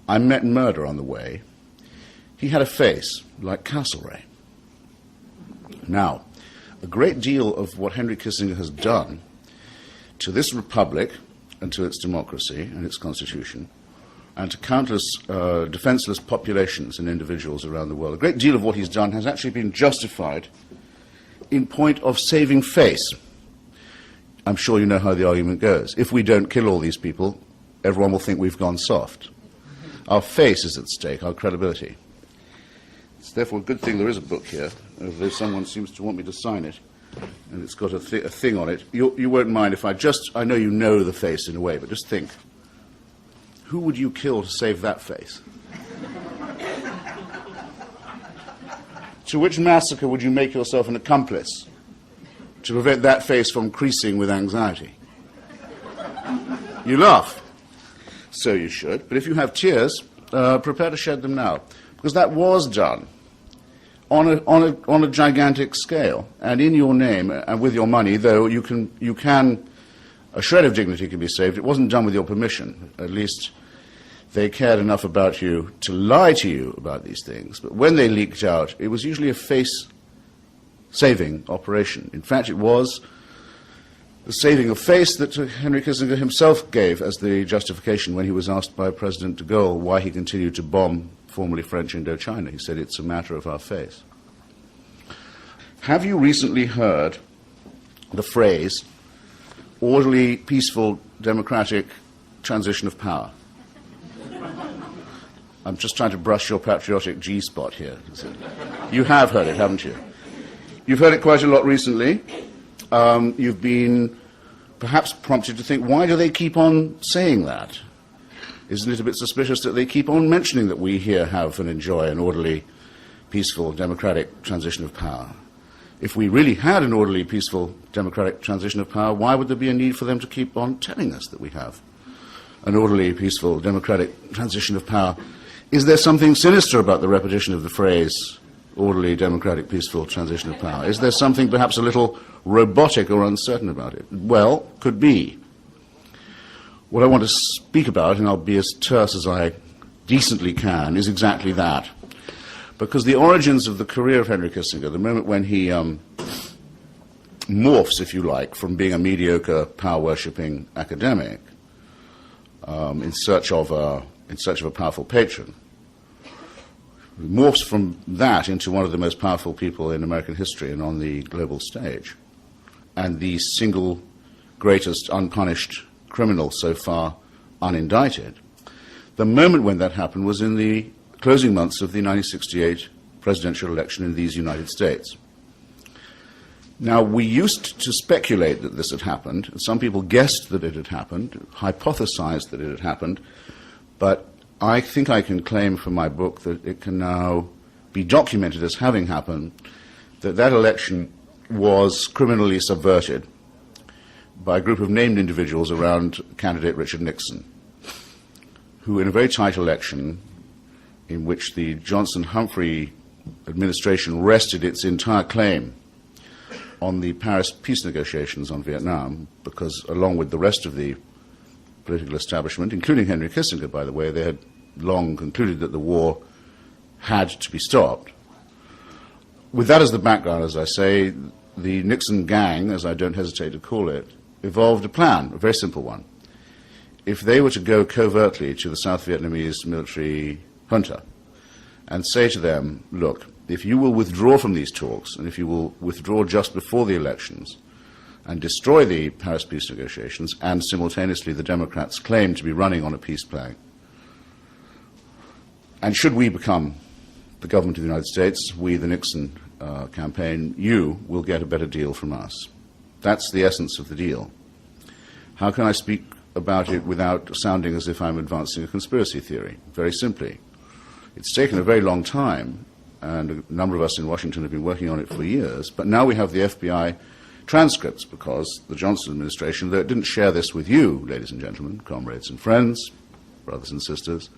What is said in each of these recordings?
I met murder on the way. He had a face like Castlereagh. Now, a great deal of what Henry Kissinger has done to this republic and to its democracy and its constitution, and to countless defenseless populations and individuals around the world, a great deal of what he's done has actually been justified in point of saving face. I'm sure you know how the argument goes. If we don't kill all these people, everyone will think we've gone soft. Our face is at stake, our credibility. It's therefore a good thing there is a book here, although someone seems to want me to sign it, and it's got a thing on it. You won't mind if I know you know the face in a way, but just think. Who would you kill to save that face? To which massacre would you make yourself an accomplice to prevent that face from creasing with anxiety? You laugh. So you should. But if you have tears, prepare to shed them now. Because that was done on a gigantic scale. And in your name and with your money, though you can a shred of dignity can be saved, it wasn't done with your permission. At least they cared enough about you to lie to you about these things. But when they leaked out, it was usually a face-saving operation. In fact, it was the saving of face that Henry Kissinger himself gave as the justification when he was asked by President de Gaulle why he continued to bomb formerly French Indochina. He said, it's a matter of our face. Have you recently heard the phrase, orderly, peaceful, democratic transition of power? I'm just trying to brush your patriotic G-spot here. You have heard it, haven't you? You've heard it quite a lot recently. You've been perhaps prompted to think, why do they keep on saying that? Isn't it a bit suspicious that they keep on mentioning that we here have and enjoy an orderly, peaceful, democratic transition of power? If we really had an orderly, peaceful, democratic transition of power, why would there be a need for them to keep on telling us that we have an orderly, peaceful, democratic transition of power? Is there something sinister about the repetition of the phrase, orderly, democratic, peaceful transition of power? Is there something perhaps a little robotic or uncertain about it? Well, could be. What I want to speak about, and I'll be as terse as I decently can, is exactly that. Because the origins of the career of Henry Kissinger, the moment when he morphs, if you like, from being a mediocre, power-worshipping academic in search of a powerful patron, morphs from that into one of the most powerful people in American history and on the global stage, and the single greatest unpunished criminal so far unindicted. The moment when that happened was in the closing months of the 1968 presidential election in these United States. Now, we used to speculate that this had happened. Some people guessed that it had happened, hypothesized that it had happened, but I think I can claim from my book that it can now be documented as having happened, that that election was criminally subverted by a group of named individuals around candidate Richard Nixon, who in a very tight election in which the Johnson-Humphrey administration rested its entire claim on the Paris peace negotiations on Vietnam, because along with the rest of the political establishment, including Henry Kissinger, by the way, they had long concluded that the war had to be stopped. With that as the background, as I say, the Nixon gang, as I don't hesitate to call it, evolved a plan, a very simple one. If they were to go covertly to the South Vietnamese military junta and say to them, look, if you will withdraw from these talks, and if you will withdraw just before the elections and destroy the Paris peace negotiations, and simultaneously the Democrats claim to be running on a peace plan, and should we become the government of the United States, we, the Nixon campaign, you will get a better deal from us. That's the essence of the deal. How can I speak about it without sounding as if I'm advancing a conspiracy theory? Very simply, it's taken a very long time, and a number of us in Washington have been working on it for years, but now we have the FBI transcripts because the Johnson administration, though it didn't share this with you, ladies and gentlemen, comrades and friends, brothers and sisters,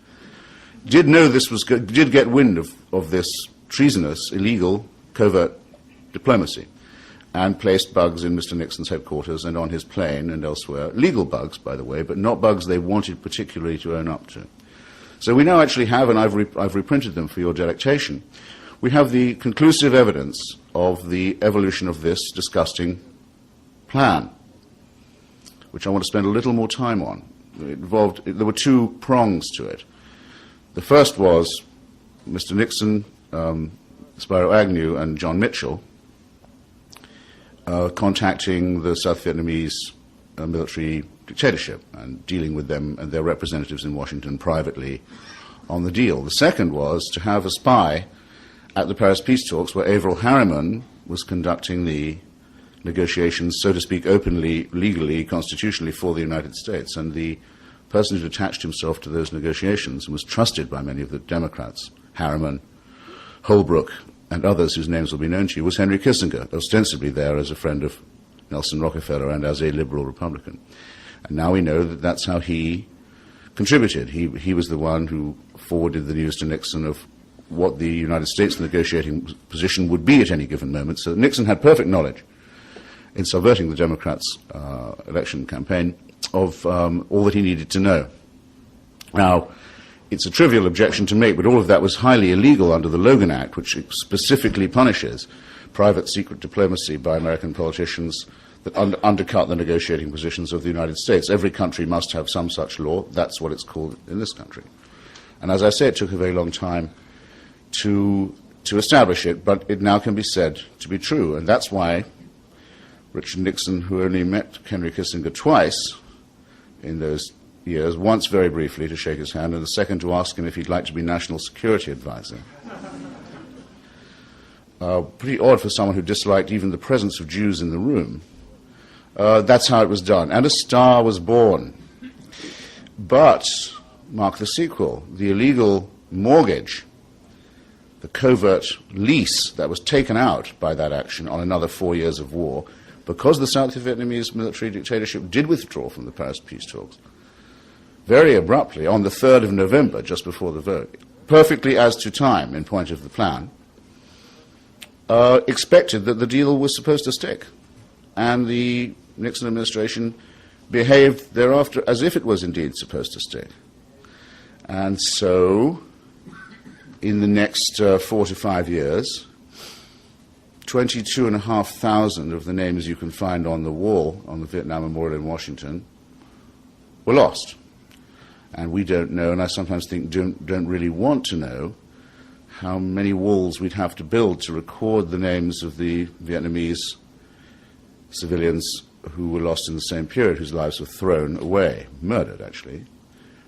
did know this was good, did get wind of this treasonous, illegal, covert diplomacy, and placed bugs in Mr. Nixon's headquarters and on his plane and elsewhere. Legal bugs, by the way, but not bugs they wanted particularly to own up to. So we now actually have, and I've reprinted them for your delectation, we have the conclusive evidence of the evolution of this disgusting plan, which I want to spend a little more time on. There were two prongs to it. The first was Mr. Nixon, Spiro Agnew, and John Mitchell contacting the South Vietnamese military dictatorship and dealing with them and their representatives in Washington privately on the deal. The second was to have a spy at the Paris peace talks where Averell Harriman was conducting the negotiations, so to speak, openly, legally, constitutionally for the United States. And the person who attached himself to those negotiations and was trusted by many of the Democrats, Harriman, Holbrooke, and others whose names will be known to you, was Henry Kissinger, ostensibly there as a friend of Nelson Rockefeller and as a liberal Republican. And now we know that that's how he contributed. He was the one who forwarded the news to Nixon of what the United States negotiating position would be at any given moment. So Nixon had perfect knowledge in subverting the Democrats' election campaign of all that he needed to know. Now, it's a trivial objection to make, but all of that was highly illegal under the Logan Act, which specifically punishes private secret diplomacy by American politicians that undercut the negotiating positions of the United States. Every country must have some such law. That's what it's called in this country. And as I say, it took a very long time to establish it, but it now can be said to be true. And that's why Richard Nixon, who only met Henry Kissinger twice in those years, once very briefly to shake his hand, and the second to ask him if he'd like to be National Security Advisor. Pretty odd for someone who disliked even the presence of Jews in the room. That's how it was done. And a star was born. But, mark the sequel, the illegal mortgage, the covert lease that was taken out by that action on another 4 years of war, because the South Vietnamese military dictatorship did withdraw from the Paris peace talks, very abruptly, on the 3rd of November, just before the vote, perfectly as to time in point of the plan, expected that the deal was supposed to stick. And the Nixon administration behaved thereafter as if it was indeed supposed to stick. And so, in the next 4 to 5 years, 22,500 of the names you can find on the wall on the Vietnam Memorial in Washington were lost. And we don't know, and I sometimes think don't really want to know, how many walls we'd have to build to record the names of the Vietnamese civilians who were lost in the same period, whose lives were thrown away, murdered actually,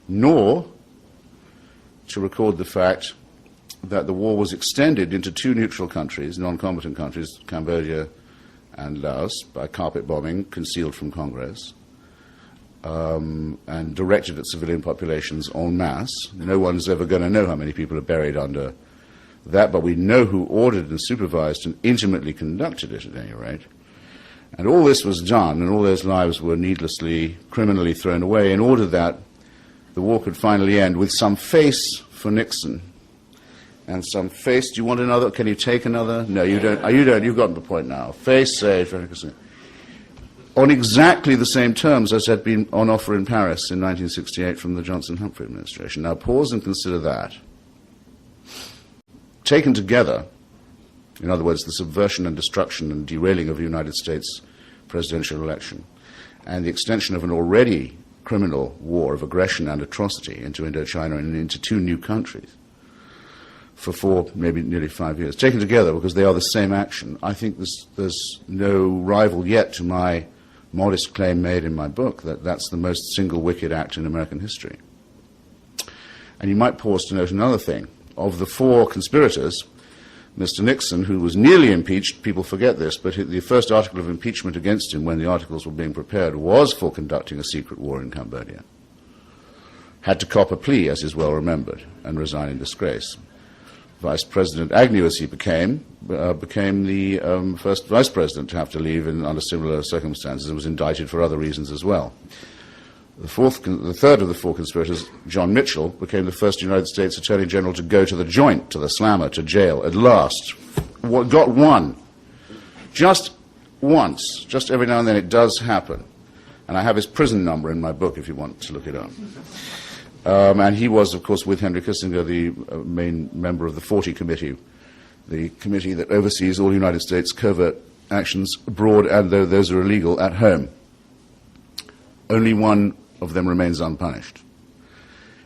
nor to record the fact that the war was extended into 2 neutral countries, non-combatant countries, Cambodia and Laos, by carpet bombing concealed from Congress, and directed at civilian populations en masse. No one's ever going to know how many people are buried under that, but we know who ordered and supervised and intimately conducted it at any rate. And all this was done, and all those lives were needlessly, criminally thrown away in order that the war could finally end with some face for Nixon and some face. Do you want another? Can you take another? No, you don't. You don't. You've gotten the point now. Face, say, for Nixon. On exactly the same terms as had been on offer in Paris in 1968 from the Johnson-Humphrey administration. Now pause and consider that. Taken together, in other words, the subversion and destruction and derailing of the United States presidential election, and the extension of an already criminal war of aggression and atrocity into Indochina and into 2 new countries for 4, maybe nearly 5 years, taken together because they are the same action, I think there's no rival yet to my modest claim made in my book that that's the most single wicked act in American history. And you might pause to note another thing. Of the 4 conspirators, Mr. Nixon, who was nearly impeached, people forget this, but the first article of impeachment against him when the articles were being prepared was for conducting a secret war in Cambodia. Had to cop a plea, as is well remembered, and resign in disgrace. Vice President Agnew, as he became the first vice president to have to leave under similar circumstances and was indicted for other reasons as well. The third of the 4 conspirators, John Mitchell, became the first United States Attorney General to go to the joint, to the slammer, to jail at last. Got one. Just once. Just every now and then it does happen. And I have his prison number in my book if you want to look it up. And he was, of course, with Henry Kissinger, the main member of the 40 Committee, the committee that oversees all United States covert actions abroad and though those are illegal at home. Only one of them remains unpunished.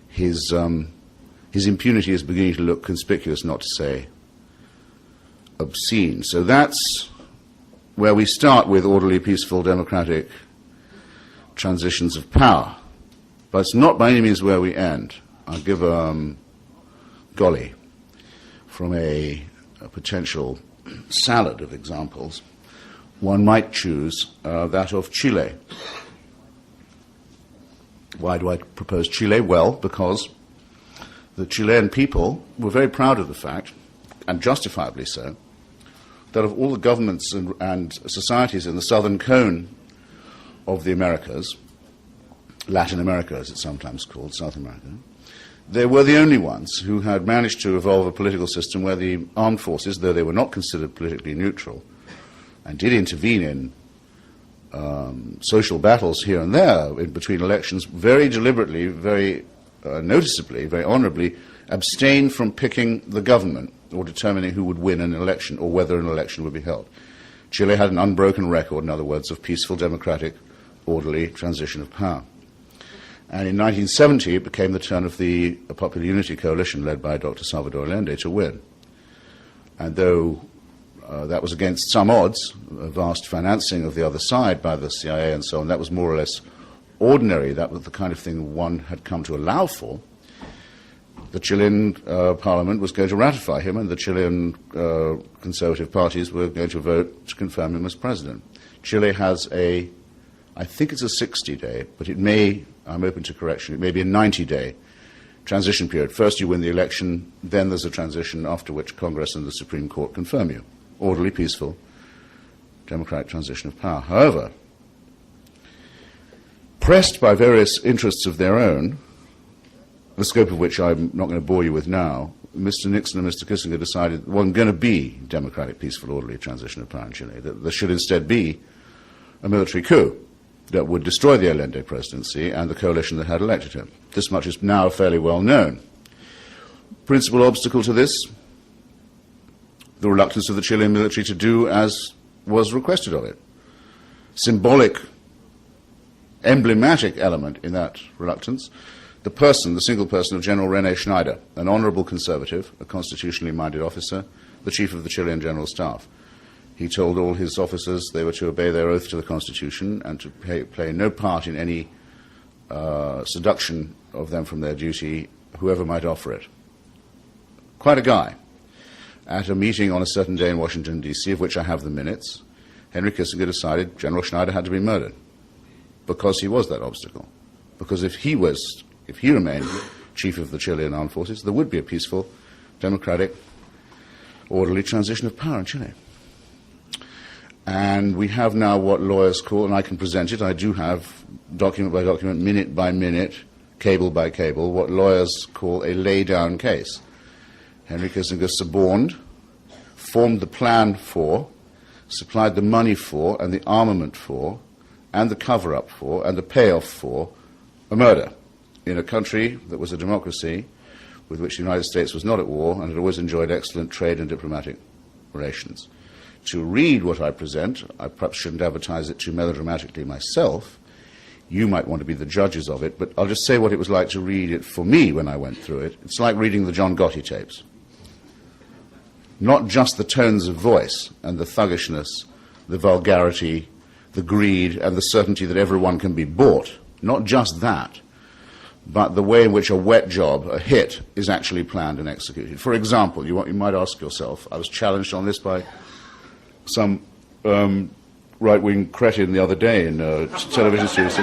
His impunity is beginning to look conspicuous, not to say obscene. So that's where we start with orderly, peaceful, democratic transitions of power. But it's not by any means where we end. I'll give golly from a potential salad of examples. One might choose that of Chile. Why do I propose Chile? Well, because the Chilean people were very proud of the fact, and justifiably so, that of all the governments and societies in the southern cone of the Americas, Latin America as it's sometimes called, South America, they were the only ones who had managed to evolve a political system where the armed forces, though they were not considered politically neutral, and did intervene in social battles here and there in between elections, very deliberately, very noticeably, very honorably, abstained from picking the government or determining who would win an election or whether an election would be held. Chile had an unbroken record, in other words, of peaceful, democratic, orderly transition of power. And in 1970, it became the turn of the Popular Unity Coalition, led by Dr. Salvador Allende, to win. And though that was against some odds, a vast financing of the other side by the CIA and so on, that was more or less ordinary. That was the kind of thing one had come to allow for. The Chilean parliament was going to ratify him, and the Chilean conservative parties were going to vote to confirm him as president. Chile has I think it's a 60-day, but it may, I'm open to correction, it may be a 90-day transition period. First you win the election, then there's a transition, after which Congress and the Supreme Court confirm you. Orderly, peaceful, democratic transition of power. However, pressed by various interests of their own, the scope of which I'm not going to bore you with now, Mr. Nixon and Mr. Kissinger decided there wasn't going to be democratic, peaceful, orderly transition of power in Chile, that there should instead be a military coup that would destroy the Allende presidency and the coalition that had elected him. This much is now fairly well known. Principal obstacle to this, the reluctance of the Chilean military to do as was requested of it. Symbolic, emblematic element in that reluctance, the single person of General René Schneider, an honorable conservative, a constitutionally minded officer, the chief of the Chilean General Staff. He told all his officers they were to obey their oath to the Constitution and to play no part in any seduction of them from their duty, whoever might offer it. Quite a guy. At a meeting on a certain day in Washington, D.C., of which I have the minutes, Henry Kissinger decided General Schneider had to be murdered because he was that obstacle. Because if he remained chief of the Chilean armed forces, there would be a peaceful, democratic, orderly transition of power in Chile. And we have now what lawyers call, and I can present it, I do have document by document, minute by minute, cable by cable, what lawyers call a lay-down case. Henry Kissinger suborned, formed the plan for, supplied the money for, and the armament for, and the cover-up for, and the payoff for a murder in a country that was a democracy with which the United States was not at war and had always enjoyed excellent trade and diplomatic relations. To read what I present, I perhaps shouldn't advertise it too melodramatically myself. You might want to be the judges of it, but I'll just say what it was like to read it for me when I went through it. It's like reading the John Gotti tapes. Not just the tones of voice and the thuggishness, the vulgarity, the greed, and the certainty that everyone can be bought. Not just that, but the way in which a wet job, a hit, is actually planned and executed. For example, you might ask yourself, I was challenged on this by some right-wing cretin the other day in a television series.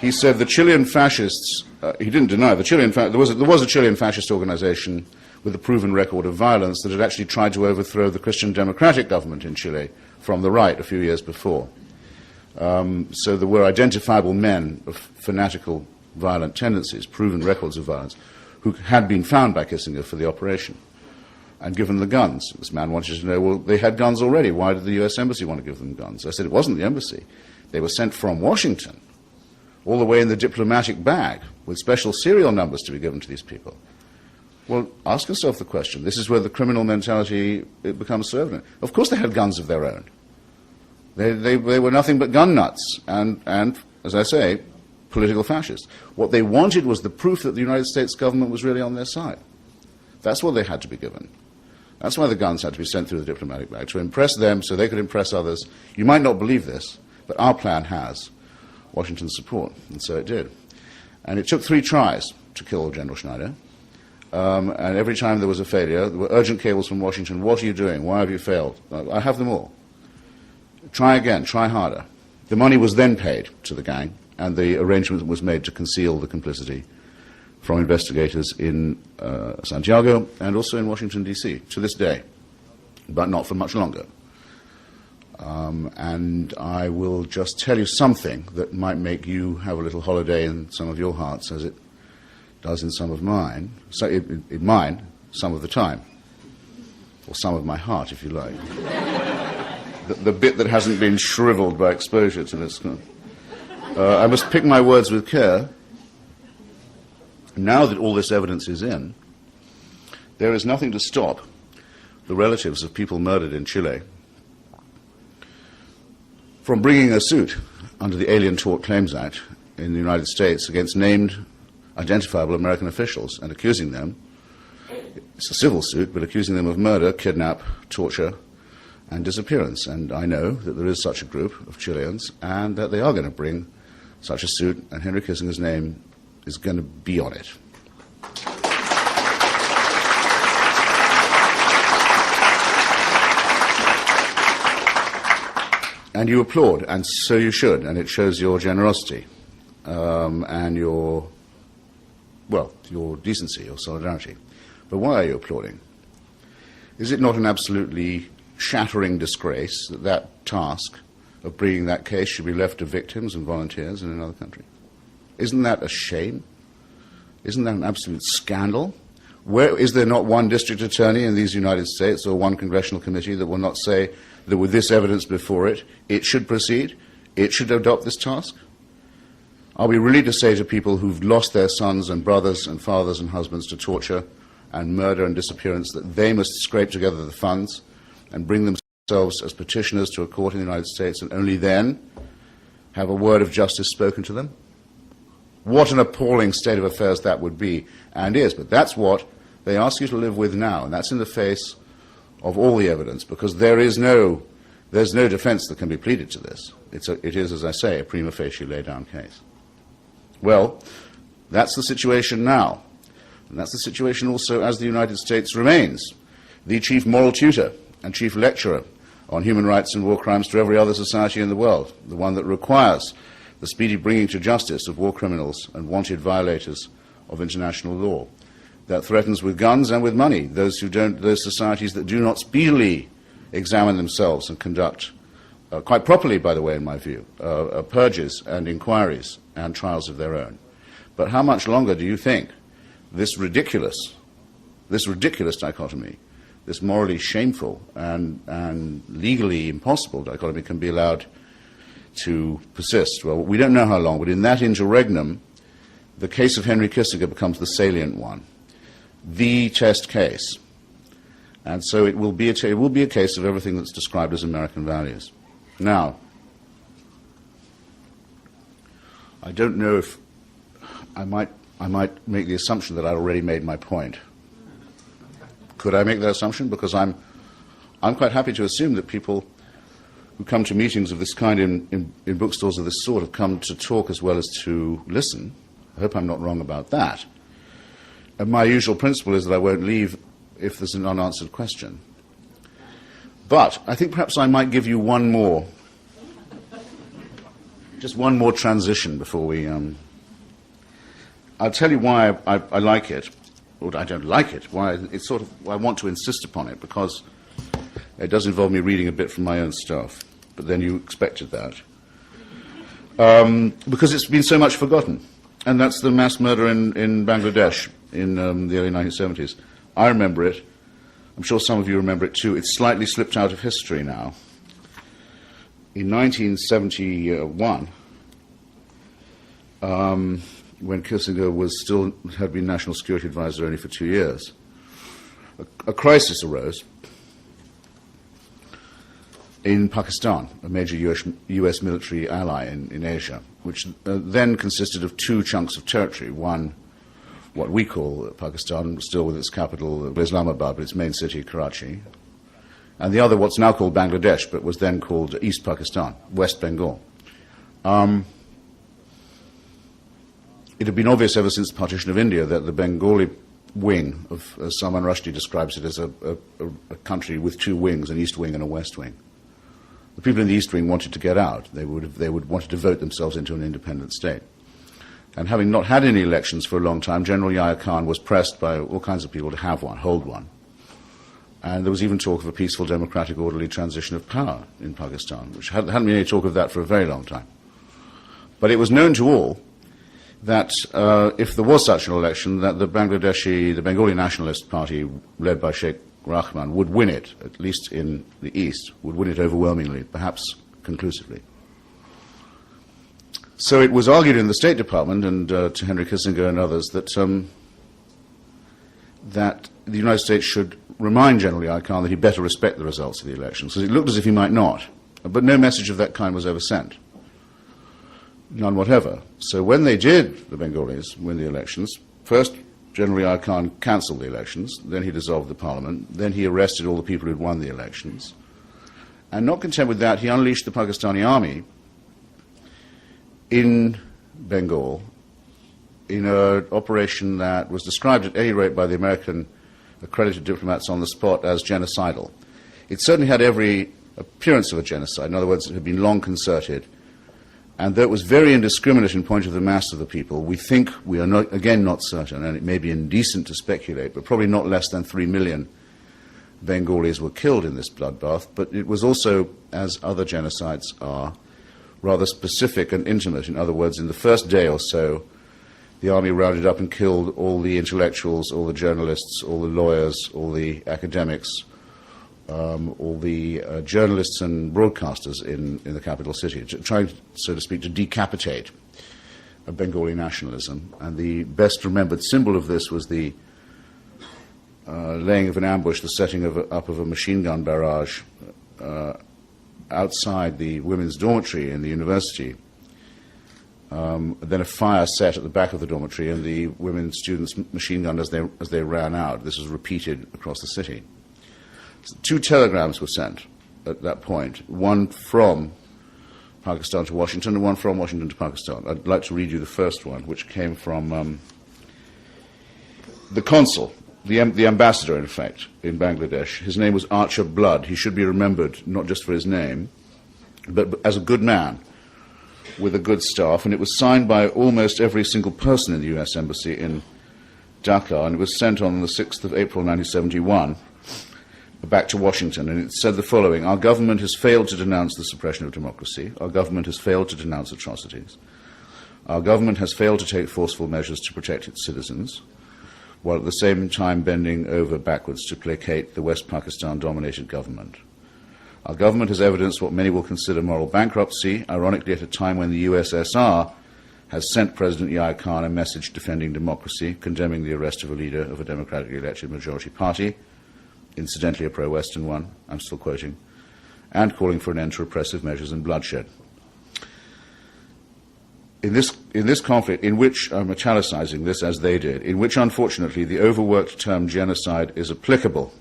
He said the Chilean fascists, he didn't deny, there was a Chilean fascist organization with a proven record of violence that had actually tried to overthrow the Christian Democratic government in Chile from the right a few years before. So there were identifiable men of fanatical, violent tendencies, proven records of violence, who had been found by Kissinger for the operation and given the guns. This man wanted to know, well, they had guns already. Why did the U.S. Embassy want to give them guns? I said it wasn't the embassy. They were sent from Washington all the way in the diplomatic bag, with special serial numbers to be given to these people. Well, ask yourself the question. This is where the criminal mentality it becomes servant. Of course they had guns of their own. They were nothing but gun nuts and, as I say, political fascists. What they wanted was the proof that the United States government was really on their side. That's what they had to be given. That's why the guns had to be sent through the diplomatic bag, to impress them so they could impress others. You might not believe this, but our plan has Washington's support, and so it did. And it took 3 tries to kill General Schneider. And every time there was a failure, there were urgent cables from Washington. What are you doing? Why have you failed? I have them all. Try again. Try harder. The money was then paid to the gang, and the arrangement was made to conceal the complicity from investigators in Santiago and also in Washington, D.C., to this day, but not for much longer. And I will just tell you something that might make you have a little holiday in some of your hearts, as it does in some of mine, so in mine, some of the time, or some of my heart, if you like. the bit that hasn't been shriveled by exposure to this. I must pick my words with care. Now that all this evidence is in, there is nothing to stop the relatives of people murdered in Chile from bringing a suit under the Alien Tort Claims Act in the United States against named identifiable American officials and accusing them, it's a civil suit, but accusing them of murder, kidnap, torture, and disappearance. And I know that there is such a group of Chileans and that they are going to bring such a suit, and Henry Kissinger's name is going to be on it. And you applaud, and so you should, and it shows your generosity and your decency, your solidarity. But why are you applauding? Is it not an absolutely shattering disgrace that that task of bringing that case should be left to victims and volunteers in another country? Isn't that a shame? Isn't that an absolute scandal? Where is there not one district attorney in these United States or one congressional committee that will not say that with this evidence before it, it should proceed, it should adopt this task? Are we really to say to people who've lost their sons and brothers and fathers and husbands to torture and murder and disappearance that they must scrape together the funds and bring themselves as petitioners to a court in the United States and only then have a word of justice spoken to them? What an appalling state of affairs that would be, and is. But that's what they ask you to live with now, and that's in the face of all the evidence, because there's no defense that can be pleaded to this. It is, as I say, a prima facie laid-down case. Well, that's the situation now. And that's the situation also as the United States remains the chief moral tutor and chief lecturer on human rights and war crimes to every other society in the world, the one that requires the speedy bringing to justice of war criminals and wanted violators of international law, that threatens with guns and with money those societies that do not speedily examine themselves and conduct, quite properly, by the way, in my view, purges and inquiries and trials of their own. But how much longer do you think this ridiculous dichotomy, this morally shameful and legally impossible dichotomy can be allowed to persist? Well, we don't know how long, but in that interregnum, the case of Henry Kissinger becomes the salient one, the test case. And so it will be a case of everything that's described as American values. Now, I don't know if I might make the assumption that I'd already made my point. Could I make that assumption? Because I'm quite happy to assume that people who come to meetings of this kind in bookstores of this sort have come to talk as well as to listen. I hope I'm not wrong about that. And my usual principle is that I won't leave if there's an unanswered question. But I think perhaps I might give you just one more transition before we... I'll tell you why I like it, or I don't like it, why it's sort of, I want to insist upon it, because it does involve me reading a bit from my own stuff, but then you expected that. Because it's been so much forgotten, and that's the mass murder in Bangladesh in the early 1970s. I remember it. I'm sure some of you remember it too. It's slightly slipped out of history now. In 1971, when Kissinger had been National Security Advisor only for 2 years, a crisis arose in Pakistan, a major US military ally in Asia, which then consisted of two chunks of territory. One, what we call Pakistan, still with its capital Islamabad, but its main city, Karachi, and the other, what's now called Bangladesh, but was then called East Pakistan, West Bengal. It had been obvious ever since the partition of India that the Bengali wing of, as Salman Rushdie describes it, as a country with two wings, an east wing and a west wing. The people in the east wing wanted to get out. They would want to vote themselves into an independent state. And having not had any elections for a long time, General Yahya Khan was pressed by all kinds of people to have one, hold one. And there was even talk of a peaceful, democratic, orderly transition of power in Pakistan, which hadn't been any talk of that for a very long time. But it was known to all that if there was such an election, that the Bengali Nationalist Party, led by Sheikh Rahman, would win it, at least in the east, would win it overwhelmingly, perhaps conclusively. So it was argued in the State Department and to Henry Kissinger and others that that the United States should remind General Yahya Khan that he better respect the results of the elections, because it looked as if he might not. But no message of that kind was ever sent. None whatever. So when they did, the Bengalis, win the elections, first General Yahya Khan cancelled the elections, then he dissolved the parliament, then he arrested all the people who had won the elections. And not content with that, he unleashed the Pakistani army in Bengal in an operation that was described at any rate by the American accredited diplomats on the spot as genocidal. It certainly had every appearance of a genocide. In other words, it had been long concerted. And though it was very indiscriminate in point of the mass of the people, we think, we are not, again not certain, and it may be indecent to speculate, but probably not less than 3 million Bengalis were killed in this bloodbath. But it was also, as other genocides are, rather specific and intimate. In other words, in the first day or so, the army rounded up and killed all the intellectuals, all the journalists, all the lawyers, all the academics, all the journalists and broadcasters in the capital city, trying, so to speak, to decapitate Bengali nationalism. And the best remembered symbol of this was the laying of an ambush, the setting up of a machine gun barrage outside the women's dormitory in the university. Then a fire set at the back of the dormitory, and the women students machine gunned as they ran out. This was repeated across the city. So 2 telegrams were sent at that point, one from Pakistan to Washington and one from Washington to Pakistan. I'd like to read you the first one, which came from the consul, the ambassador, in fact, in Bangladesh. His name was Archer Blood. He should be remembered not just for his name, but as a good man with a good staff, and it was signed by almost every single person in the U.S. Embassy in Dhaka, and it was sent on the 6th of April 1971 back to Washington, and it said the following: our government has failed to denounce the suppression of democracy, our government has failed to denounce atrocities, our government has failed to take forceful measures to protect its citizens, while at the same time bending over backwards to placate the West Pakistan-dominated government. Our government has evidenced what many will consider moral bankruptcy, ironically at a time when the USSR has sent President Yahya Khan a message defending democracy, condemning the arrest of a leader of a democratically elected majority party, incidentally a pro-Western one, I'm still quoting, and calling for an end to repressive measures and bloodshed. In this conflict, in which, I'm italicizing this as they did, in which unfortunately the overworked term genocide is applicable,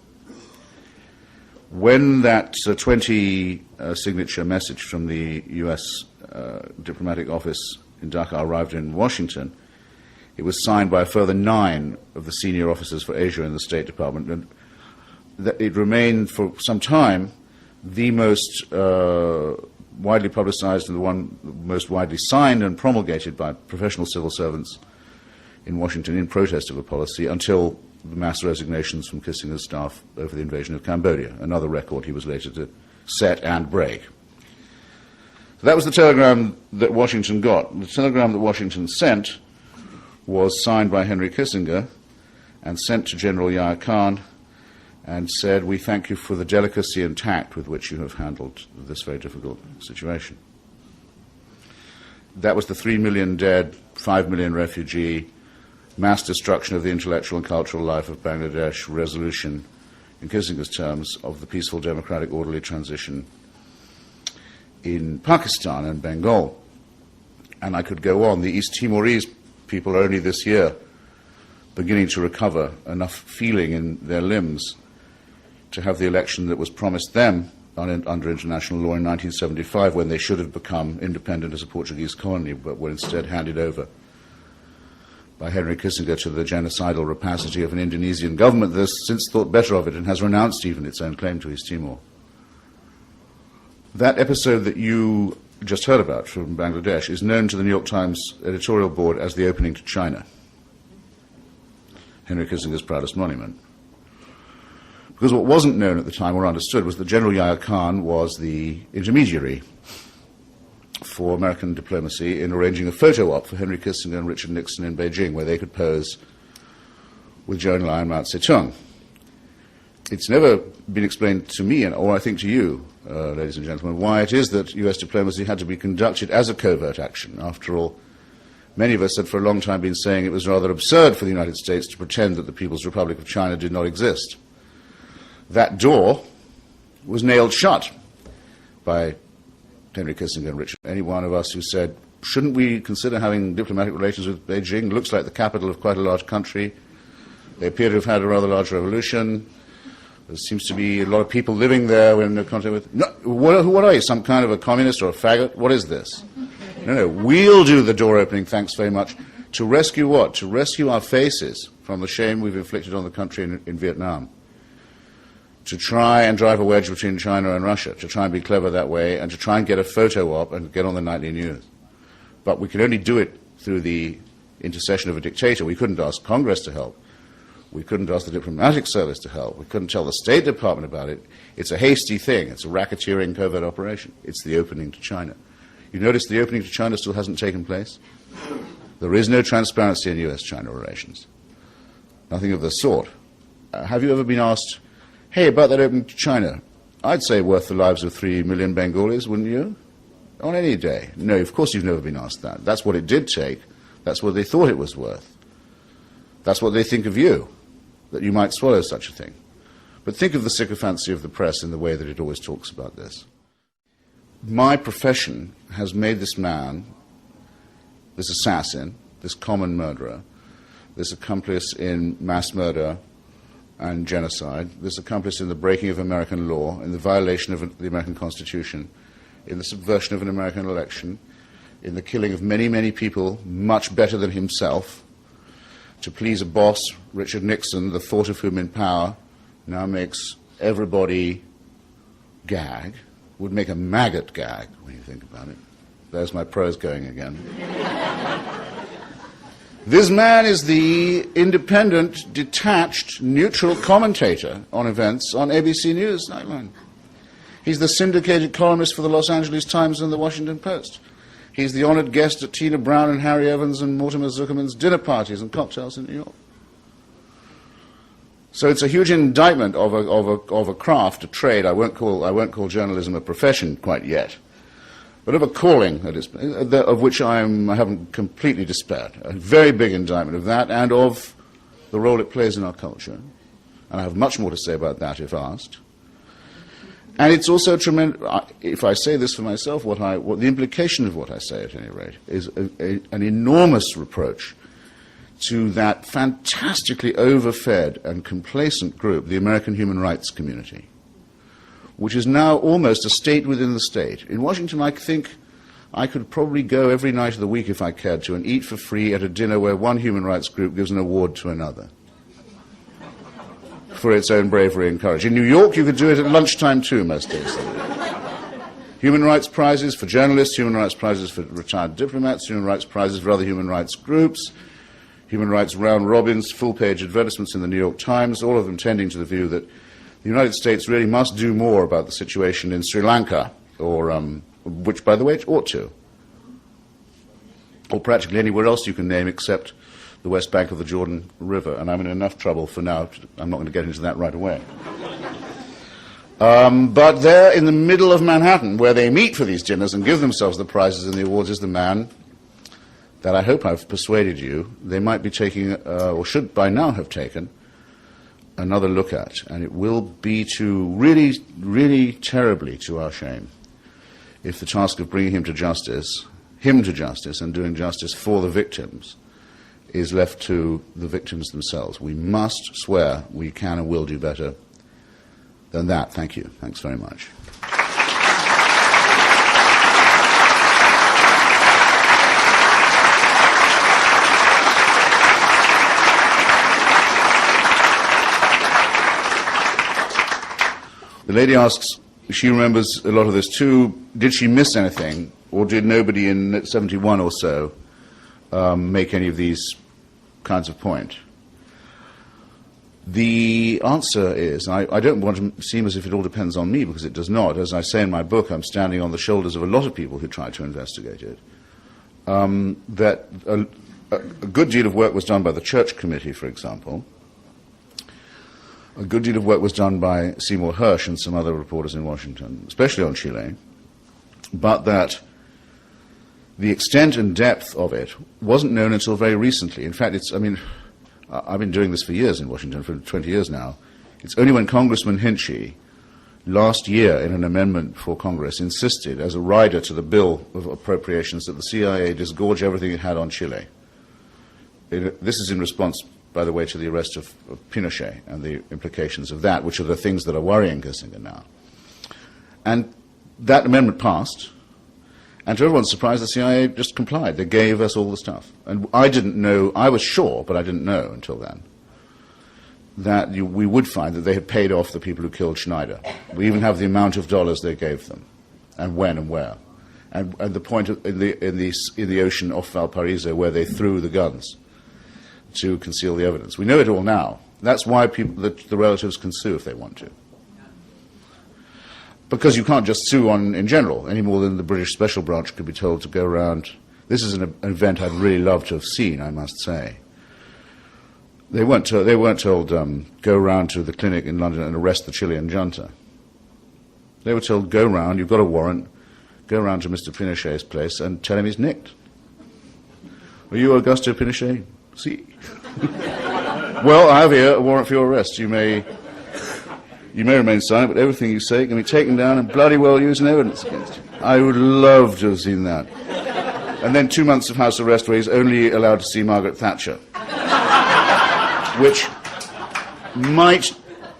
when that 20-signature message from the U.S. diplomatic office in Dhaka arrived in Washington, it was signed by a further 9 of the senior officers for Asia in the State Department, and it remained for some time the most widely publicized and the one most widely signed and promulgated by professional civil servants in Washington in protest of a policy, until the mass resignations from Kissinger's staff over the invasion of Cambodia, another record he was later to set and break. So that was the telegram that Washington got. The telegram that Washington sent was signed by Henry Kissinger and sent to General Yahya Khan, and said, we thank you for the delicacy and tact with which you have handled this very difficult situation. That was the 3 million dead, 5 million refugee, mass destruction of the intellectual and cultural life of Bangladesh, resolution, in Kissinger's terms, of the peaceful, democratic, orderly transition in Pakistan and Bengal. And I could go on. The East Timorese people are only this year beginning to recover enough feeling in their limbs to have the election that was promised them under international law in 1975, when they should have become independent as a Portuguese colony, but were instead handed over by Henry Kissinger to the genocidal rapacity of an Indonesian government that has since thought better of it and has renounced even its own claim to East Timor. That episode that you just heard about from Bangladesh is known to the New York Times editorial board as the opening to China, Henry Kissinger's proudest monument. Because what wasn't known at the time or understood was that General Yahya Khan was the intermediary for American diplomacy in arranging a photo op for Henry Kissinger and Richard Nixon in Beijing, where they could pose with Zhou Enlai and Mao Zedong. It's never been explained to me, or I think to you, ladies and gentlemen, why it is that US diplomacy had to be conducted as a covert action. After all, many of us had for a long time been saying it was rather absurd for the United States to pretend that the People's Republic of China did not exist. That door was nailed shut by Henry Kissinger and Richard. Any one of us who said, shouldn't we consider having diplomatic relations with Beijing? It looks like the capital of quite a large country. They appear to have had a rather large revolution. There seems to be a lot of people living there we're in no contact with. No, what are you, some kind of a communist or a faggot? What is this? No, we'll do the door opening, thanks very much. To rescue what? To rescue our faces from the shame we've inflicted on the country in Vietnam. To try and drive a wedge between China and Russia, to try and be clever that way, and to try and get a photo op and get on the nightly news. But we can only do it through the intercession of a dictator. We couldn't ask Congress to help. We couldn't ask the diplomatic service to help. We couldn't tell the State Department about it. It's a hasty thing. It's a racketeering covert operation. It's the opening to China. You notice the opening to China still hasn't taken place? There is no transparency in US-China relations. Nothing of the sort. Have you ever been asked, hey, about that opening to China, I'd say worth the lives of 3 million Bengalis, wouldn't you? On any day. No, of course you've never been asked that. That's what it did take. That's what they thought it was worth. That's what they think of you, that you might swallow such a thing. But think of the sycophancy of the press in the way that it always talks about this. My profession has made this man, this assassin, this common murderer, this accomplice in mass murder and genocide, this accomplice in the breaking of American law, in the violation of the American Constitution, in the subversion of an American election, in the killing of many, many people much better than himself, to please a boss, Richard Nixon, the thought of whom in power now makes everybody gag, would make a maggot gag when you think about it. There's my prose going again. This man is the independent, detached, neutral commentator on events on ABC News Nightline. He's the syndicated columnist for the Los Angeles Times and the Washington Post. He's the honored guest at Tina Brown and Harry Evans and Mortimer Zuckerman's dinner parties and cocktails in New York. So it's a huge indictment of a craft, a trade. I won't call journalism a profession quite yet, but of a calling of which I haven't completely despaired. A very big indictment of that and of the role it plays in our culture. And I have much more to say about that if asked. And it's also tremendous. If I say this for myself, what the implication of what I say, at any rate, is an enormous reproach to that fantastically overfed and complacent group, the American human rights community, which is now almost a state within the state. In Washington, I think I could probably go every night of the week, if I cared to, and eat for free at a dinner where one human rights group gives an award to another for its own bravery and courage. In New York, you could do it at lunchtime too, most days. Human rights prizes for journalists, human rights prizes for retired diplomats, human rights prizes for other human rights groups, human rights round robins, full-page advertisements in the New York Times, all of them tending to the view that the United States really must do more about the situation in Sri Lanka, or which, by the way, it ought to, or practically anywhere else you can name except the west bank of the Jordan River. And I'm in enough trouble for now. I'm not going to get into that right away. But there in the middle of Manhattan, where they meet for these dinners and give themselves the prizes and the awards, is the man that I hope I've persuaded you they might be taking, or should by now have taken, another look at. And it will be to really, really terribly to our shame if the task of bringing him to justice and doing justice for the victims is left to the victims themselves. We must swear we can and will do better than that. Thank you. Thanks very much. The lady asks, she remembers a lot of this too. Did she miss anything, or did nobody in 71 or so make any of these kinds of point? The answer is, I don't want to seem as if it all depends on me, because it does not. As I say in my book, I'm standing on the shoulders of a lot of people who tried to investigate it. That a good deal of work was done by the Church Committee, for example. A good deal of work was done by Seymour Hersh and some other reporters in Washington, especially on Chile, but that the extent and depth of it wasn't known until very recently. In fact, I've been doing this for years in Washington, for 20 years now. It's only when Congressman Hinchey, last year in an amendment for Congress, insisted as a rider to the bill of appropriations that the CIA disgorge everything it had on Chile. This is in response, by the way, to the arrest of Pinochet and the implications of that, which are the things that are worrying Kissinger now. And that amendment passed, and to everyone's surprise, the CIA just complied. They gave us all the stuff. And I didn't know, I was sure, but I didn't know until then, that we would find that they had paid off the people who killed Schneider. We even have the amount of dollars they gave them, and when and where. And the point in the ocean off Valparaiso where they threw the guns to conceal the evidence. We know it all now. That's why the relatives can sue if they want to. Because you can't just sue in general, any more than the British Special Branch could be told to go around. This is an event I'd really love to have seen, I must say. They weren't told, go round to the clinic in London and arrest the Chilean junta. They were told, go round, you've got a warrant, go round to Mr. Pinochet's place and tell him he's nicked. Are you Augusto Pinochet? See? Well, I have here a warrant for your arrest. You may remain silent, but everything you say can be taken down and bloody well used in evidence against you. I would love to have seen that. And then 2 months of house arrest where he's only allowed to see Margaret Thatcher. Which might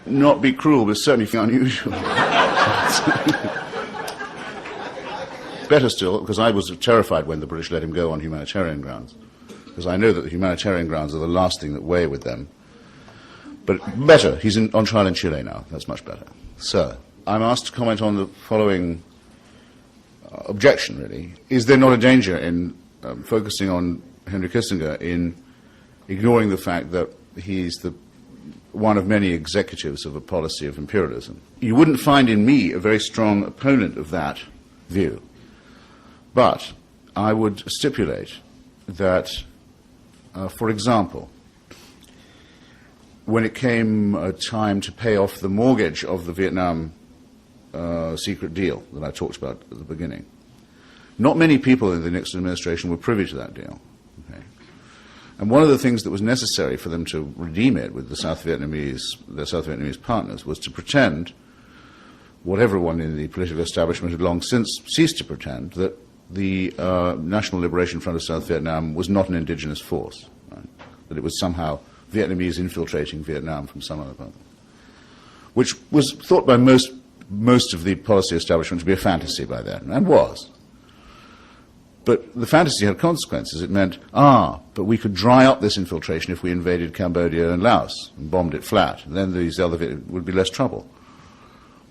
not be cruel, but certainly unusual. Better still, because I was terrified when the British let him go on humanitarian grounds. Because I know that the humanitarian grounds are the last thing that weigh with them. But better, he's on trial in Chile now. That's much better. Sir, I'm asked to comment on the following objection, really. Is there not a danger in focusing on Henry Kissinger in ignoring the fact that he's one of many executives of a policy of imperialism? You wouldn't find in me a very strong opponent of that view. But I would stipulate that, for example, when it came time to pay off the mortgage of the Vietnam secret deal that I talked about at the beginning, not many people in the Nixon administration were privy to that deal. Okay? And one of the things that was necessary for them to redeem it with their South Vietnamese partners was to pretend, what everyone in the political establishment had long since ceased to pretend, that the National Liberation Front of South Vietnam was not an indigenous force, right? That it was somehow Vietnamese infiltrating Vietnam from some other part, which was thought by most of the policy establishment to be a fantasy by then, and was. But the fantasy had consequences. It meant, but we could dry up this infiltration if we invaded Cambodia and Laos and bombed it flat, and then these other would be less trouble.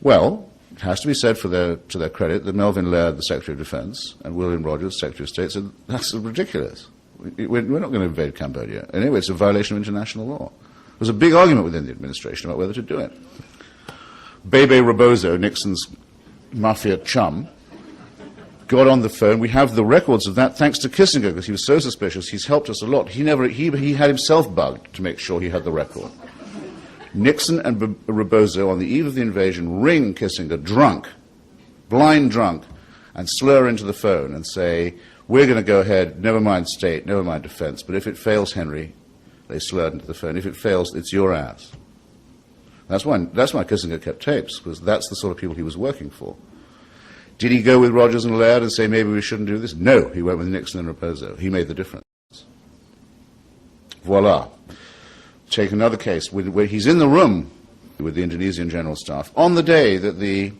Well, it has to be said to their credit that Melvin Laird, the Secretary of Defense, and William Rogers, Secretary of State, said, that's ridiculous. We're not going to invade Cambodia. Anyway, it's a violation of international law. There was a big argument within the administration about whether to do it. Bebe Rebozo, Nixon's mafia chum, got on the phone. We have the records of that thanks to Kissinger, because he was so suspicious. He's helped us a lot. He had himself bugged to make sure he had the record. Nixon and Rebozo, on the eve of the invasion, ring Kissinger drunk, blind drunk, and slur into the phone and say, we're going to go ahead, never mind state, never mind defense, but if it fails, Henry, they slurred into the phone, if it fails, it's your ass. That's why Kissinger kept tapes, because that's the sort of people he was working for. Did he go with Rogers and Laird and say maybe we shouldn't do this? No, he went with Nixon and Raposo. He made the difference. Voila. Take another case where he's in the room with the Indonesian General Staff on the day that the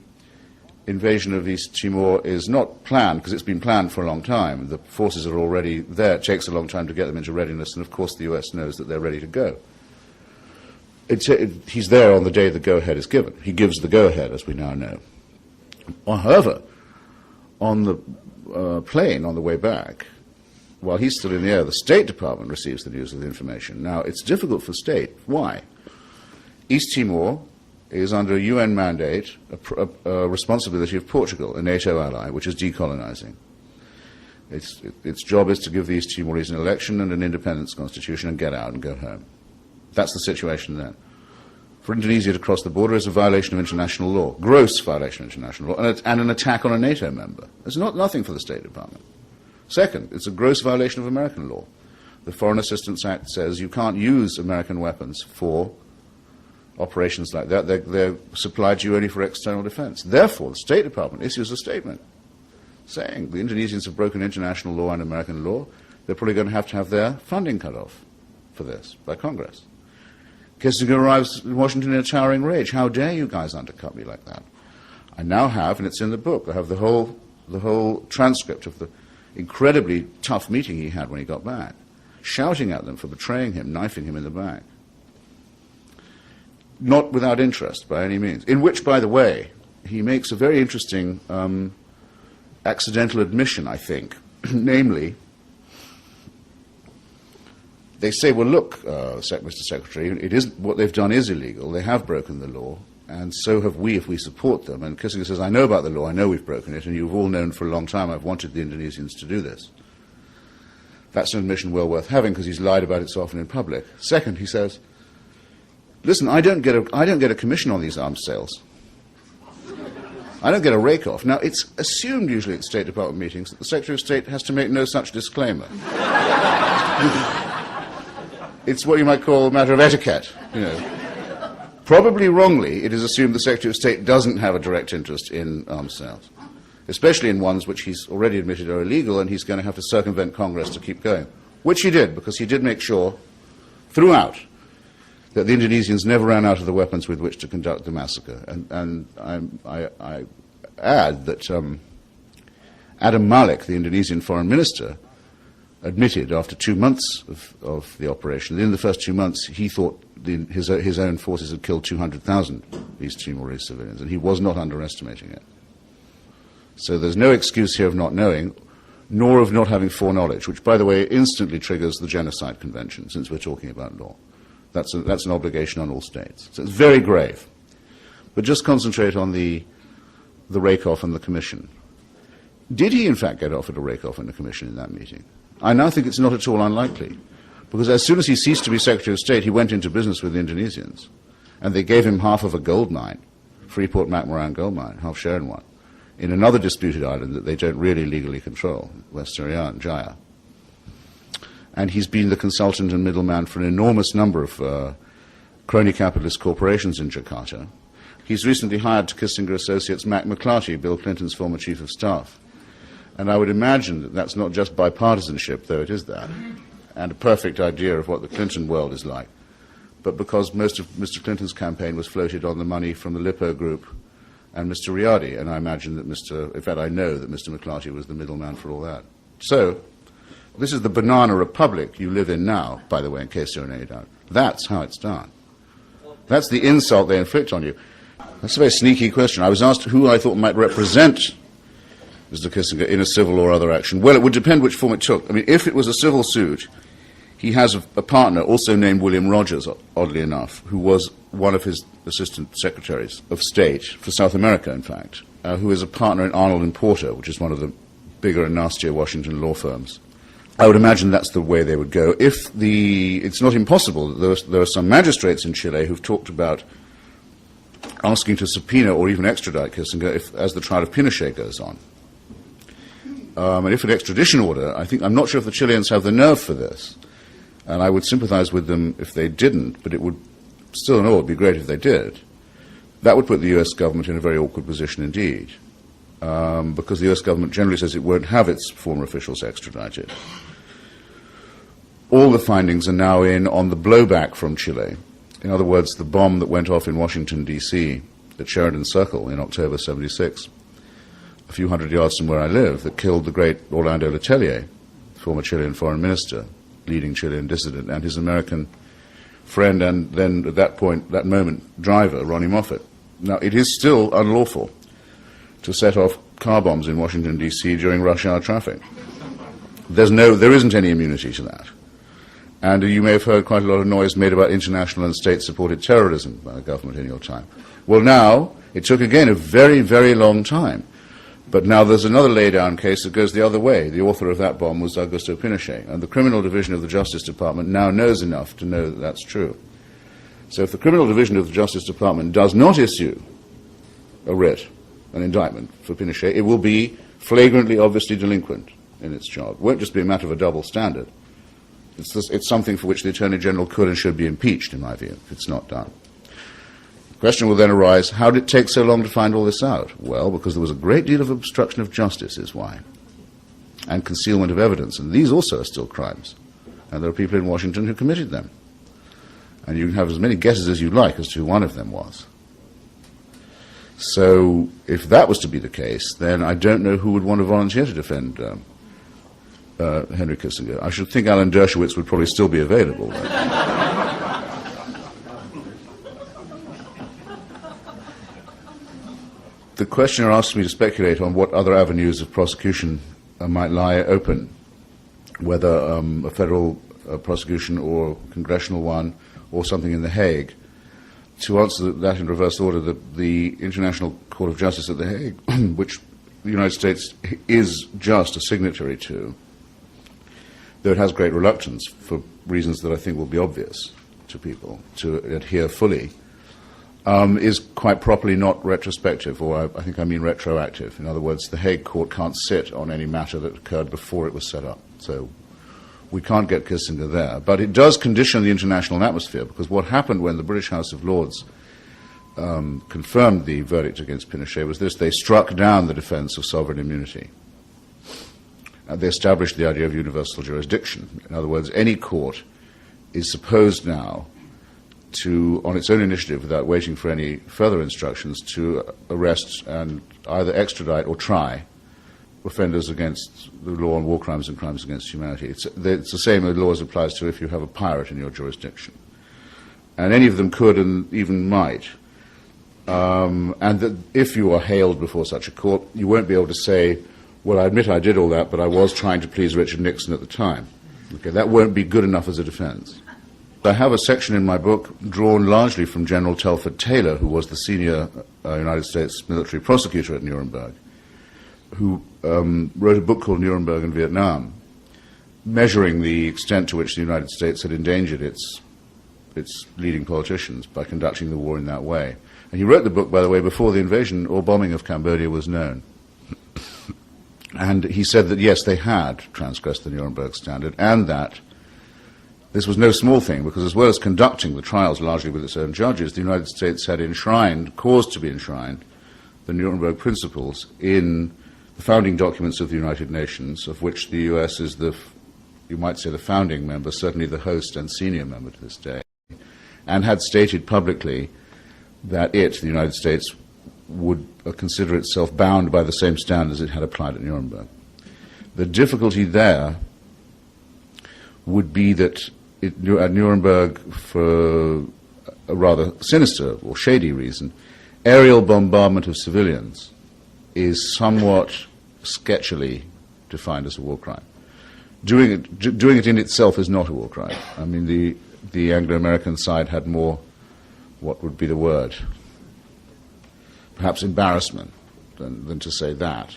invasion of East Timor is not planned, because it's been planned for a long time. The forces are already there. It takes a long time to get them into readiness, and of course the US knows that they're ready to go. He's there on the day the go-ahead is given. He gives the go-ahead, as we now know. However, on the plane on the way back, while he's still in the air, the State Department receives the news of the information. Now, it's difficult for state. Why? East Timor is under a UN mandate, a responsibility of Portugal, a NATO ally, which is decolonizing. Its job is to give the East Timorese an election and an independence constitution and get out and go home. That's the situation then. For Indonesia to cross the border is a violation of international law, gross violation of international law, and an attack on a NATO member. There's nothing for the State Department. Second, it's a gross violation of American law. The Foreign Assistance Act says you can't use American weapons for operations like that. They're supplied to you only for external defense. Therefore, the State Department issues a statement saying the Indonesians have broken international law and American law. They're probably going to have their funding cut off for this by Congress. Kissinger arrives in Washington in a towering rage. How dare you guys undercut me like that? I now have, and it's in the book, I have the whole transcript of the incredibly tough meeting he had when he got back, shouting at them for betraying him, knifing him in the back. Not without interest, by any means, in which, by the way, he makes a very interesting accidental admission, I think, namely, they say, well, look, Mr. Secretary, what they've done is illegal. They have broken the law, and so have we if we support them. And Kissinger says, I know about the law, I know we've broken it, and you've all known for a long time I've wanted the Indonesians to do this. That's an admission well worth having, because he's lied about it so often in public. Second, he says, listen, I don't get a commission on these arms sales. I don't get a rake-off. Now, it's assumed usually at State Department meetings that the Secretary of State has to make no such disclaimer. It's what you might call a matter of etiquette, you know. Probably wrongly, it is assumed the Secretary of State doesn't have a direct interest in arms sales, especially in ones which he's already admitted are illegal, and he's going to have to circumvent Congress to keep going, which he did, because he did make sure throughout that the Indonesians never ran out of the weapons with which to conduct the massacre. And I add that Adam Malik, the Indonesian foreign minister, admitted after 2 months of the operation, in the first 2 months, he thought his own forces had killed 200,000 East Timorese civilians, and he was not underestimating it. So there's no excuse here of not knowing, nor of not having foreknowledge, which, by the way, instantly triggers the Genocide Convention, since we're talking about law. That's an obligation on all states. So it's very grave. But just concentrate on the rake-off and the commission. Did he, in fact, get offered a rake-off and a commission in that meeting? I now think it's not at all unlikely, because as soon as he ceased to be Secretary of State, he went into business with the Indonesians, and they gave him half of a gold mine, Freeport-McMoran gold mine, half share in one, in another disputed island that they don't really legally control, West Irian, Jaya. And he's been the consultant and middleman for an enormous number of crony capitalist corporations in Jakarta. He's recently hired to Kissinger Associates Mac McClarty, Bill Clinton's former chief of staff. And I would imagine that that's not just bipartisanship, though it is that, and a perfect idea of what the Clinton world is like, but because most of Mr. Clinton's campaign was floated on the money from the Lippo Group and Mr. Riyadi, and I imagine that in fact I know that Mr. McClarty was the middleman for all that. So, this is the banana republic you live in now, by the way, in case you're in any doubt. That's how it's done. That's the insult they inflict on you. That's a very sneaky question. I was asked who I thought might represent Mr. Kissinger in a civil or other action. Well, it would depend which form it took. I mean, if it was a civil suit, he has a partner, also named William Rogers, oddly enough, who was one of his assistant secretaries of state for South America, in fact, who is a partner in Arnold & Porter, which is one of the bigger and nastier Washington law firms. I would imagine that's the way they would go. It's not impossible. There are some magistrates in Chile who've talked about asking to subpoena or even extradite Kissinger as the trial of Pinochet goes on. And if an extradition order, I'm not sure if the Chileans have the nerve for this, and I would sympathize with them if they didn't, but it would still in all, it would be great if they did. That would put the US government in a very awkward position indeed, because the US government generally says it won't have its former officials extradited. All the findings are now in on the blowback from Chile. In other words, the bomb that went off in Washington, D.C. at Sheridan Circle in October '76, a few hundred yards from where I live, that killed the great Orlando Letelier, former Chilean foreign minister, leading Chilean dissident, and his American friend, and then at that moment, driver, Ronnie Moffett. Now, it is still unlawful to set off car bombs in Washington, D.C. during rush hour traffic. There isn't any immunity to that. And you may have heard quite a lot of noise made about international and state-supported terrorism by the government in your time. Well, now, it took, again, a very, very long time. But now there's another lay-down case that goes the other way. The author of that bomb was Augusto Pinochet, and the Criminal Division of the Justice Department now knows enough to know that that's true. So if the Criminal Division of the Justice Department does not issue a writ, an indictment for Pinochet, it will be flagrantly, obviously delinquent in its job. It won't just be a matter of a double standard. It's something for which the Attorney General could and should be impeached, in my view, if it's not done. The question will then arise, how did it take so long to find all this out? Well, because there was a great deal of obstruction of justice is why, and concealment of evidence, and these also are still crimes. And there are people in Washington who committed them. And you can have as many guesses as you like as to who one of them was. So if that was to be the case, then I don't know who would want to volunteer to defend Henry Kissinger. I should think Alan Dershowitz would probably still be available. The questioner asked me to speculate on what other avenues of prosecution might lie open, whether a federal prosecution or congressional one or something in The Hague. To answer that in reverse order, the International Court of Justice at The Hague, which the United States is just a signatory to, though it has great reluctance for reasons that I think will be obvious to people to adhere fully, is quite properly not retrospective, or I think I mean retroactive. In other words, the Hague Court can't sit on any matter that occurred before it was set up. So we can't get Kissinger there. But it does condition the international atmosphere, because what happened when the British House of Lords confirmed the verdict against Pinochet was this: they struck down the defense of sovereign immunity. They established the idea of universal jurisdiction. In other words, any court is supposed now to, on its own initiative, without waiting for any further instructions, to arrest and either extradite or try offenders against the law on war crimes and crimes against humanity. It's the same law as applies to if you have a pirate in your jurisdiction. And any of them could and even might. And that if you are hailed before such a court, you won't be able to say, well, I admit I did all that, but I was trying to please Richard Nixon at the time. Okay, that won't be good enough as a defense. I have a section in my book drawn largely from General Telford Taylor, who was the senior United States military prosecutor at Nuremberg, who wrote a book called Nuremberg and Vietnam, measuring the extent to which the United States had endangered its leading politicians by conducting the war in that way. And he wrote the book, by the way, before the invasion or bombing of Cambodia was known. And he said that, yes, they had transgressed the Nuremberg standard, and that this was no small thing, because as well as conducting the trials largely with its own judges, the United States had caused to be enshrined, the Nuremberg principles in the founding documents of the United Nations, of which the U.S. is you might say, the founding member, certainly the host and senior member to this day, and had stated publicly that the United States, would consider itself bound by the same standards it had applied at Nuremberg. The difficulty there would be that at Nuremberg, for a rather sinister or shady reason, aerial bombardment of civilians is somewhat sketchily defined as a war crime. Doing it in itself is not a war crime. I mean, the Anglo-American side had more, what would be the word, perhaps embarrassment than to say that.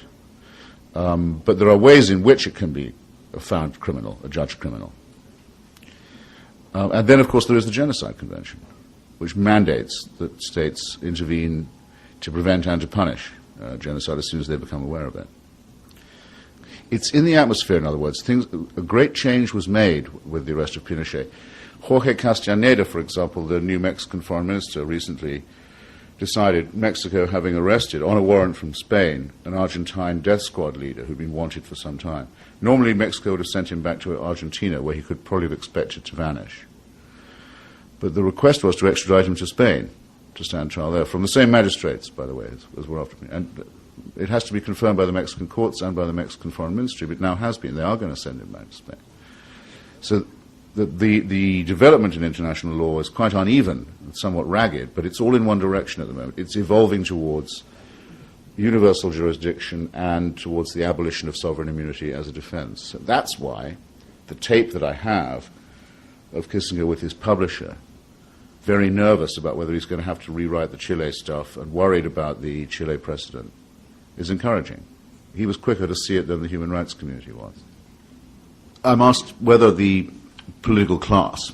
But there are ways in which it can be found criminal, a judged criminal. And then, of course, there is the Genocide Convention, which mandates that states intervene to prevent and to punish genocide as soon as they become aware of it. it's in the atmosphere, in other words. A great change was made with the arrest of Pinochet. Jorge Castaneda, for example, the new Mexican foreign minister, recently decided Mexico, having arrested, on a warrant from Spain, an Argentine death squad leader who'd been wanted for some time. Normally, Mexico would have sent him back to Argentina, where he could probably have expected to vanish. But the request was to extradite him to Spain, to stand trial there, from the same magistrates, by the way, as were after me. And it has to be confirmed by the Mexican courts and by the Mexican Foreign Ministry, but it now has been. They are going to send him back to Spain. So the development in international law is quite uneven, somewhat ragged, but it's all in one direction at the moment. It's evolving towards universal jurisdiction and towards the abolition of sovereign immunity as a defense. So that's why the tape that I have of Kissinger with his publisher, very nervous about whether he's going to have to rewrite the Chile stuff and worried about the Chile precedent, is encouraging. He was quicker to see it than the human rights community was. I'm asked whether the political class,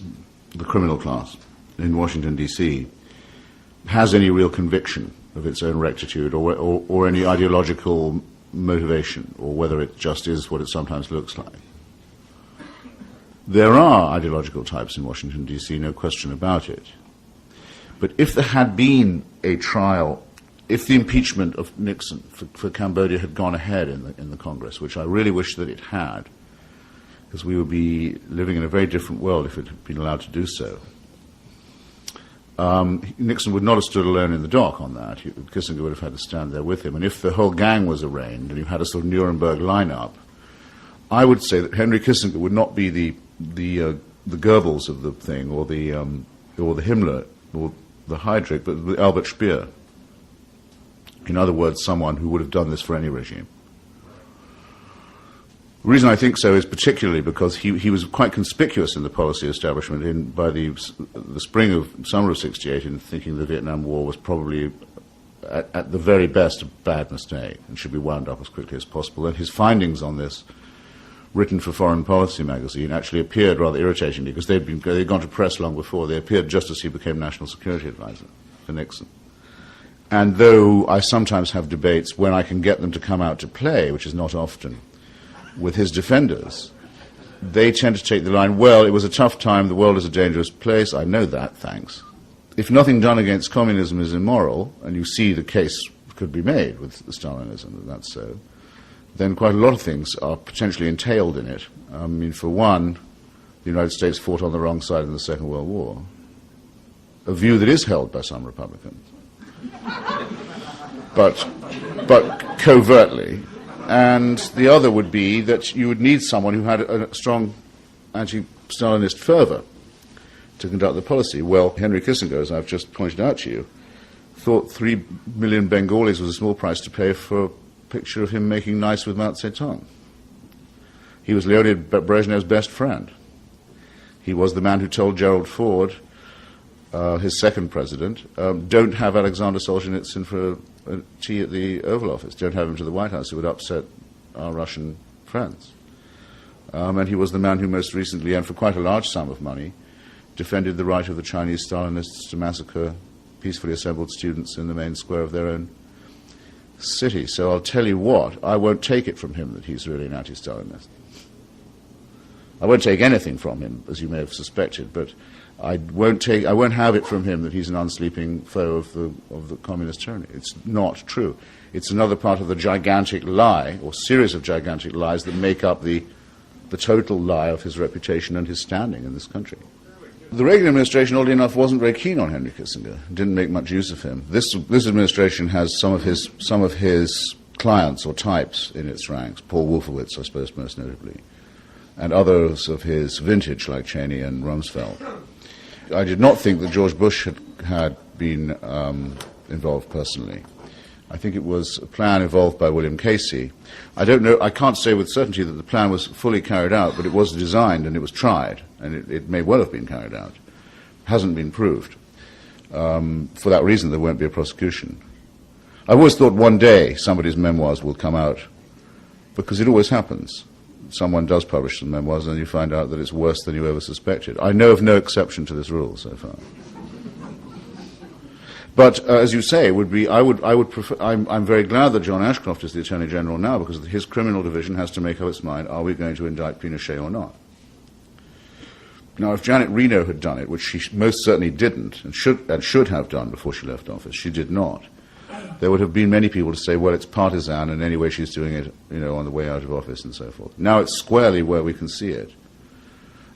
the criminal class in Washington, D.C., has any real conviction of its own rectitude or any ideological motivation, or whether it just is what it sometimes looks like. There are ideological types in Washington, D.C., no question about it. But if there had been a trial, if the impeachment of Nixon for Cambodia had gone ahead in the Congress, which I really wish that it had, because we would be living in a very different world if it had been allowed to do so. Nixon would not have stood alone in the dock on that. Kissinger would have had to stand there with him. And if the whole gang was arraigned and you had a sort of Nuremberg lineup, I would say that Henry Kissinger would not be the Goebbels of the thing, or the Himmler, or the Heydrich, but the Albert Speer. In other words, someone who would have done this for any regime. The reason I think so is particularly because he was quite conspicuous in the policy establishment by the summer of '68 in thinking the Vietnam War was probably, at the very best, a bad mistake and should be wound up as quickly as possible. And his findings on this, written for Foreign Policy magazine, actually appeared rather irritatingly because they'd gone to press long before. They appeared just as he became National Security Advisor for Nixon. And though I sometimes have debates when I can get them to come out to play, which is not often, with his defenders, they tend to take the line, well, it was a tough time, the world is a dangerous place, I know that, thanks. If nothing done against communism is immoral, and you see the case could be made with Stalinism, and that's so, then quite a lot of things are potentially entailed in it. I mean, for one, the United States fought on the wrong side in the Second World War, a view that is held by some Republicans, but covertly. And the other would be that you would need someone who had a strong anti-Stalinist fervor to conduct the policy. Well, Henry Kissinger, as I've just pointed out to you, thought 3 million Bengalis was a small price to pay for a picture of him making nice with Mao Zedong. He was Leonid Brezhnev's best friend. He was the man who told Gerald Ford, his second president, don't have Alexander Solzhenitsyn for a tea at the Oval Office. Don't have him to the White House. It would upset our Russian friends. And he was the man who most recently, and for quite a large sum of money, defended the right of the Chinese Stalinists to massacre peacefully assembled students in the main square of their own city. So I'll tell you what, I won't take it from him that he's really an anti-Stalinist. I won't take anything from him, as you may have suspected, but I won't have it from him that he's an unsleeping foe of the communist tyranny. It's not true. It's another part of the gigantic lie, or series of gigantic lies, that make up the total lie of his reputation and his standing in this country. The Reagan administration, oddly enough, wasn't very keen on Henry Kissinger. Didn't make much use of him. This administration has some of his clients or types in its ranks. Paul Wolfowitz, I suppose, most notably, and others of his vintage, like Cheney and Rumsfeld. I did not think that George Bush had been involved personally. I think it was a plan evolved by William Casey. I don't know, I can't say with certainty that the plan was fully carried out, but it was designed and it was tried, and it may well have been carried out. Hasn't been proved. For that reason, there won't be a prosecution. I always thought one day somebody's memoirs will come out, because it always happens. Someone does publish some memoirs and you find out that it's worse than you ever suspected. I know of no exception to this rule so far. But as you say, I would prefer. I'm very glad that John Ashcroft is the Attorney General now, because his criminal division has to make up its mind: are we going to indict Pinochet or not? Now, if Janet Reno had done it, which she most certainly didn't, and should have done before she left office, she did not. There would have been many people to say, well, it's partisan, and anyway she's doing it, on the way out of office and so forth. Now it's squarely where we can see it.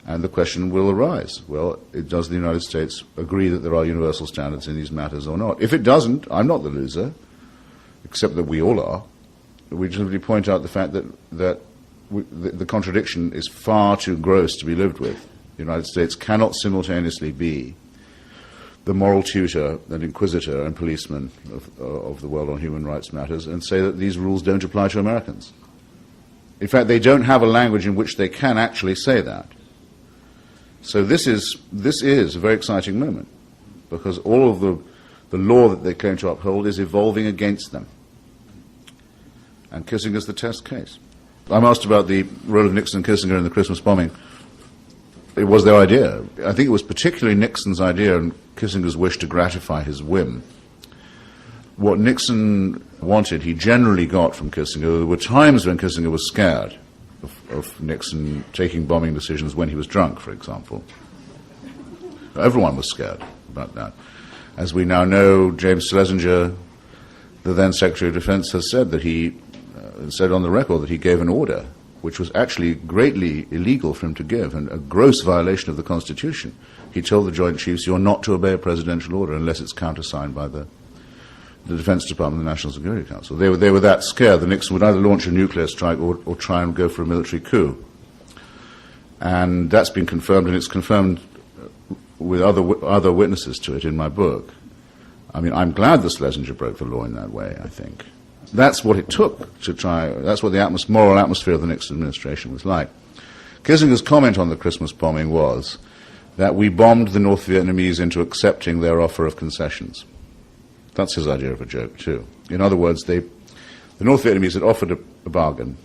And the question will arise, well, does the United States agree that there are universal standards in these matters or not? If it doesn't, I'm not the loser, except that we all are. We just simply point out the fact that the contradiction is far too gross to be lived with. The United States cannot simultaneously be the moral tutor and inquisitor and policeman of the world on human rights matters and say that these rules don't apply to Americans. In fact, they don't have a language in which they can actually say that. So this is a very exciting moment, because all of the law that they claim to uphold is evolving against them. And Kissinger's the test case. I'm asked about the role of Nixon and Kissinger in the Christmas bombing. It was their idea. I think it was particularly Nixon's idea and Kissinger's wish to gratify his whim. What Nixon wanted, he generally got from Kissinger. There were times when Kissinger was scared of Nixon taking bombing decisions when he was drunk, for example. Everyone was scared about that. As we now know, James Schlesinger, the then Secretary of Defense, has said that he said on the record that he gave an order which was actually greatly illegal for him to give and a gross violation of the Constitution. He told the Joint Chiefs, you're not to obey a presidential order unless it's countersigned by the Defense Department and the National Security Council. They were that scared that Nixon would either launch a nuclear strike or try and go for a military coup. And that's been confirmed, and it's confirmed with other witnesses to it in my book. I mean, I'm glad that Schlesinger broke the law in that way, I think. That's what it took to try, that's what the moral atmosphere of the Nixon administration was like. Kissinger's comment on the Christmas bombing was that we bombed the North Vietnamese into accepting their offer of concessions. That's his idea of a joke, too. In other words, the North Vietnamese had offered a bargain.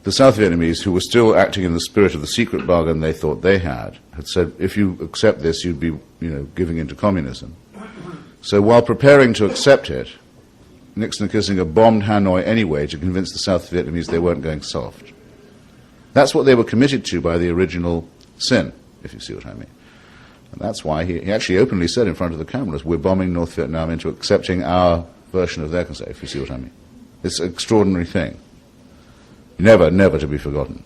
The South Vietnamese, who were still acting in the spirit of the secret bargain they thought they had said, if you accept this, you'd be, giving into communism. So while preparing to accept it, Nixon and Kissinger bombed Hanoi anyway to convince the South Vietnamese they weren't going soft. That's what they were committed to by the original sin, if you see what I mean. And that's why he actually openly said in front of the cameras, we're bombing North Vietnam into accepting our version of their consent, if you see what I mean. It's an extraordinary thing. Never, never to be forgotten.